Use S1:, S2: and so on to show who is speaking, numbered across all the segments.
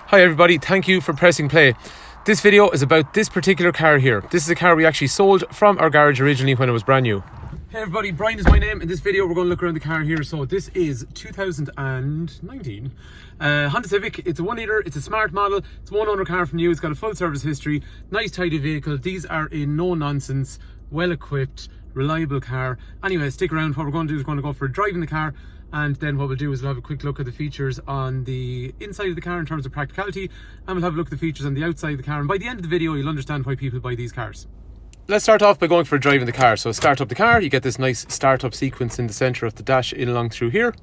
S1: Hi everybody, thank you for pressing play. This video is about this particular car here. This is a car we actually sold from our garage originally when it was brand new. Hey everybody, Brian is my name. In this video we're going to look around the car here. So this is 2019 Honda Civic. It's a 1 litre, it's a smart model, it's a one owner car from new, it's got a full service history, nice tidy vehicle. These are a no nonsense, well equipped, reliable car. Anyway, stick around. What we're going to do is we're going to go for a drive in the car, and then what we'll do is we'll have a quick look at the features on the inside of the car in terms of practicality, and we'll have a look at the features on the outside of the car, and by the end of the video you'll understand why people buy these cars. Let's start off by going for a drive in the car. So start up the car, you get this nice start up sequence in the centre of the dash in along through here,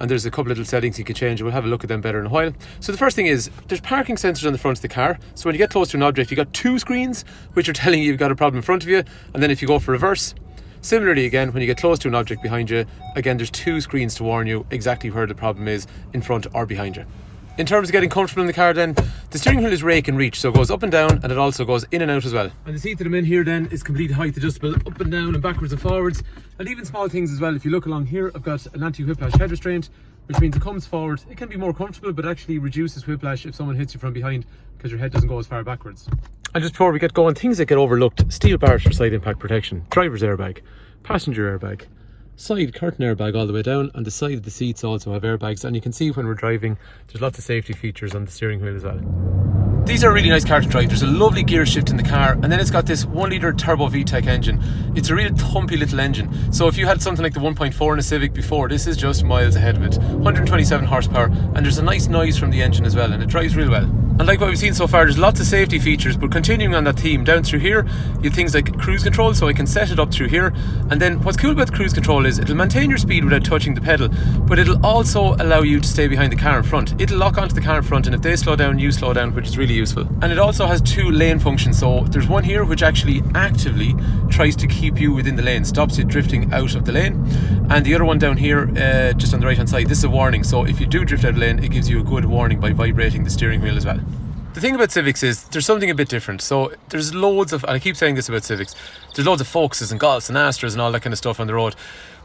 S1: and there's a couple little settings you can change, and we'll have a look at them better in a while. So the first thing is there's parking sensors on the front of the car, so when you get close to an object you've got two screens which are telling you you've got a problem in front of you, and then if you go for reverse, similarly again, when you get close to an object behind you, again there's two screens to warn you exactly where the problem is, in front or behind you. In terms of getting comfortable in the car then, the steering wheel is rake and reach, so it goes up and down, and it also goes in and out as well. And the seat that I'm in here then is complete height adjustable, up and down and backwards and forwards, and even small things as well. If you look along here, I've got an anti-whiplash head restraint, which means it comes forward. It can be more comfortable, but actually reduces whiplash if someone hits you from behind, because your head doesn't go as far backwards. And just before we get going, things that get overlooked: steel bars for side impact protection, driver's airbag, passenger airbag, side curtain airbag all the way down, and the side of the seats also have airbags, and you can see when we're driving there's lots of safety features on the steering wheel as well. These are a really nice car to drive. There's a lovely gear shift in the car, and then it's got this 1 litre turbo VTEC engine. It's a real thumpy little engine, so if you had something like the 1.4 in a Civic before, this is just miles ahead of it. 127 horsepower, and there's a nice noise from the engine as well, and it drives real well. And like what we've seen so far, there's lots of safety features, but continuing on that theme, down through here you have things like cruise control, so I can set it up through here, and then what's cool about the cruise control is it'll maintain your speed without touching the pedal, but it'll also allow you to stay behind the car in front. It'll lock onto the car in front, and if they slow down, you slow down, which is really useful. And it also has two lane functions, so there's one here which actually actively tries to keep you within the lane, stops you drifting out of the lane, and the other one down here, just on the right hand side, this is a warning, so if you do drift out of the lane, it gives you a good warning by vibrating the steering wheel as well. The thing about Civics is there's something a bit different. So there's loads of, and I keep saying this about Civics, there's loads of Focuses and Golfs and Astras and all that kind of stuff on the road.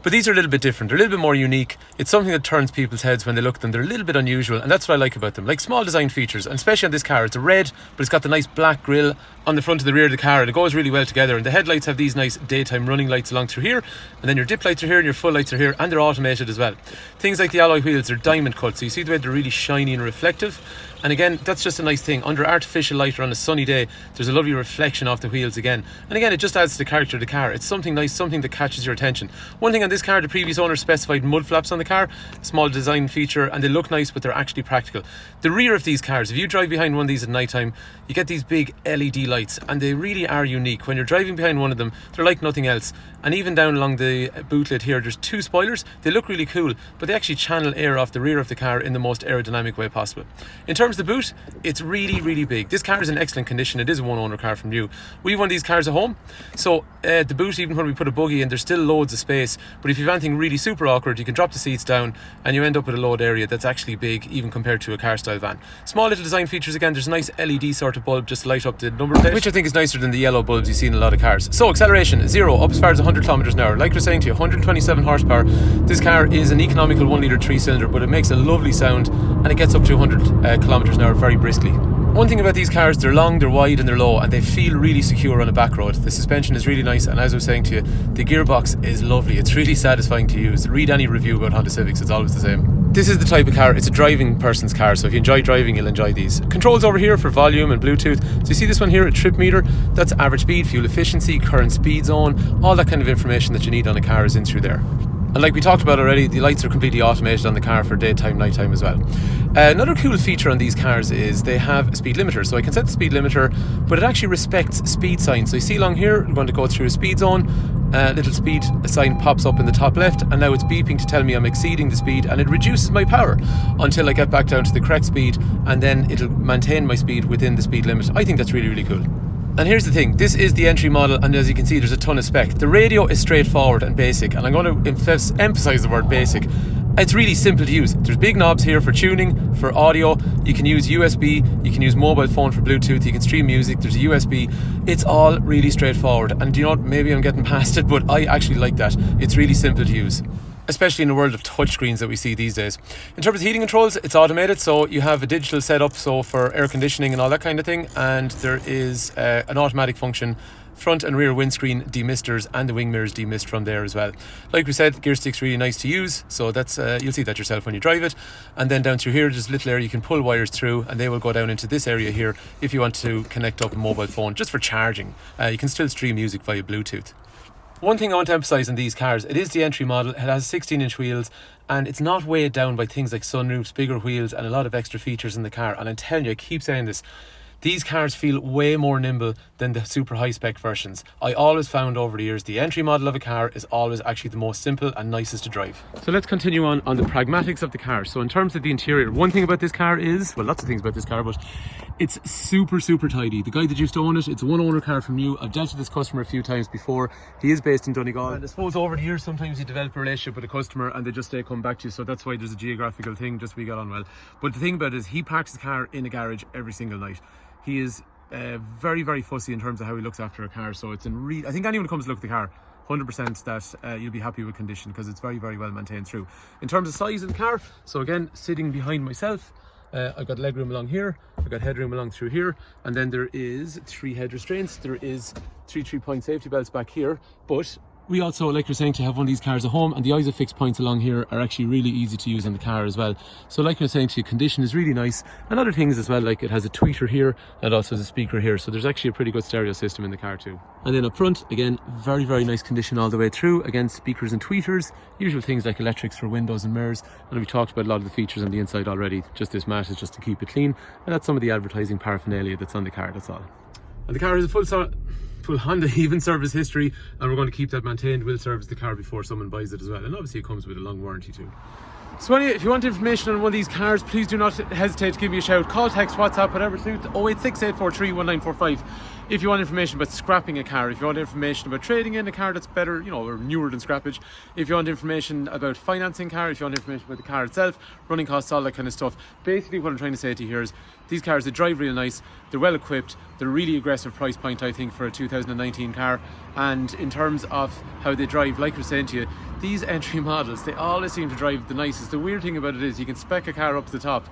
S1: But these are a little bit different. They're a little bit more unique. It's something that turns people's heads when they look at them. They're a little bit unusual, and that's what I like about them. Like small design features, and especially on this car, it's a red, but it's got the nice black grille on the front of the rear of the car, and it goes really well together. And the headlights have these nice daytime running lights along through here, and then your dip lights are here and your full lights are here, and they're automated as well. Things like the alloy wheels are diamond cut, so you see the way they're really shiny and reflective. And again, that's just a nice thing. Under artificial light or on a sunny day, there's a lovely reflection off the wheels again. And again, it just adds to the character of the car. It's something nice, something that catches your attention. One thing on this car, the previous owner specified mud flaps on the car, small design feature, and they look nice, but they're actually practical. The rear of these cars, if you drive behind one of these at night time, you get these big LED lights, and they really are unique. When you're driving behind one of them, they're like nothing else. And even down along the boot lid here, there's two spoilers. They look really cool, but they actually channel air off the rear of the car in the most aerodynamic way possible. In terms of the boot, it's really, really big. This car is in excellent condition. It is a one owner car from new. We have one of these cars at home, so the boot, even when we put a buggy in, there's still loads of space, but if you have anything really super awkward, you can drop the seats down and you end up with a load area that's actually big, even compared to a car style van. Small little design features again. There's a nice LED sort of bulb just to light up the number plate, which I think is nicer than the yellow bulbs you see in a lot of cars. So acceleration, 0 up as far as 100 kilometers an hour. Like we're saying to you, 127 horsepower. This car is an economical 1 litre 3-cylinder, but it makes a lovely sound, and it gets up to 100 kilometers an hour very briskly. One thing about these cars, they're long, they're wide and they're low, and they feel really secure on a back road. The suspension is really nice, and as I was saying to you, the gearbox is lovely. It's really satisfying to use. Read any review about Honda Civics, it's always the same. This is the type of car, it's a driving person's car, so if you enjoy driving, you'll enjoy these. Controls over here for volume and Bluetooth. So you see this one here, a trip meter, that's average speed, fuel efficiency, current speed zone, all that kind of information that you need on a car is in through there. And like we talked about already, the lights are completely automated on the car for daytime, nighttime as well. Another cool feature on these cars is they have a speed limiter. So I can set the speed limiter, but it actually respects speed signs. So you see along here, we're going to go through a speed zone. Little speed sign pops up in the top left, and now it's beeping to tell me I'm exceeding the speed, and it reduces my power until I get back down to the correct speed, and then it'll maintain my speed within the speed limit. I think that's really, really cool. And here's the thing, this is the entry model, and as you can see there's a ton of spec. The radio is straightforward and basic, and I'm going to emphasize the word basic. It's really simple to use. There's big knobs here for tuning, for audio. You can use USB, you can use mobile phone for Bluetooth, you can stream music, there's a USB. It's all really straightforward, and you know what, maybe I'm getting past it, but I actually like that. It's really simple to use. especially in the world of touchscreens that we see these days. In terms of heating controls, it's automated, so you have a digital setup, so for air conditioning and all that kind of thing, and there is an automatic function, front and rear windscreen demisters, and the wing mirrors demist from there as well. Like we said, the gear stick's really nice to use, so that's you'll see that yourself when you drive it. And then down through here, there's a little area you can pull wires through, and they will go down into this area here if you want to connect up a mobile phone just for charging. You can still stream music via Bluetooth. One thing I want to emphasise in these cars, it is the entry model, it has 16-inch wheels, and it's not weighed down by things like sunroofs, bigger wheels, and a lot of extra features in the car. And I'm telling you, I keep saying this, these cars feel way more nimble than the super high spec versions. I always found over the years the entry model of a car is always actually the most simple and nicest to drive. So let's continue on the pragmatics of the car. So in terms of the interior, one thing about this car is, well, lots of things about this car, but it's super tidy. The guy that used to own it, it's a one owner car from new. I've dealt with this customer a few times before. He is based in Donegal, and I suppose over the years sometimes you develop a relationship with a customer and they just come back to you, so that's why there's a geographical thing, just we got on well. But the thing about it is he parks his car in a garage every single night. He is very fussy in terms of how he looks after a car, so it's I think anyone who comes to look at the car, 100% that you'll be happy with condition, because it's very well maintained through. In terms of size of the car, so again, sitting behind myself, I've got leg room along here, I've got headroom along through here, and then there is 3 head restraints, there is 3 3-point safety belts back here. But we also, like you're saying, to have one of these cars at home, and the ISOFIX points along here are actually really easy to use in the car as well. So like you're saying, to you, condition is really nice, and other things as well, like it has a tweeter here and also has a speaker here, so there's actually a pretty good stereo system in the car too. And then up front, again, very nice condition all the way through. Again, speakers and tweeters, usual things like electrics for windows and mirrors, and we talked about a lot of the features on the inside already. Just this mat is just to keep it clean, and that's some of the advertising paraphernalia that's on the car, that's all. And the car has a full Honda even service history, and we're going to keep that maintained. We'll service the car before someone buys it as well, and obviously it comes with a long warranty too. So anyway, if you want information on one of these cars, please do not hesitate to give me a shout. Call, text, WhatsApp, whatever suits, 086 843 1945. If you want information about scrapping a car, if you want information about trading in a car that's better, you know, or newer than scrappage, if you want information about financing car, if you want information about the car itself, running costs, all that kind of stuff. Basically what I'm trying to say to you here is these cars, they drive real nice, they're well equipped, they're a really aggressive price point, I think, for a 2019 car. And in terms of how they drive, like I was saying to you, these entry models, they always seem to drive the nicest. The weird thing about it is you can spec a car up to the top,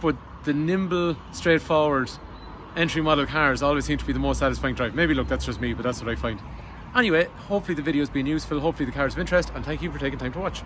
S1: but the nimble, straightforward entry model cars always seem to be the most satisfying drive. Maybe look, that's just me, but that's what I find. Anyway, hopefully the video's been useful, hopefully the car's of interest, and thank you for taking time to watch.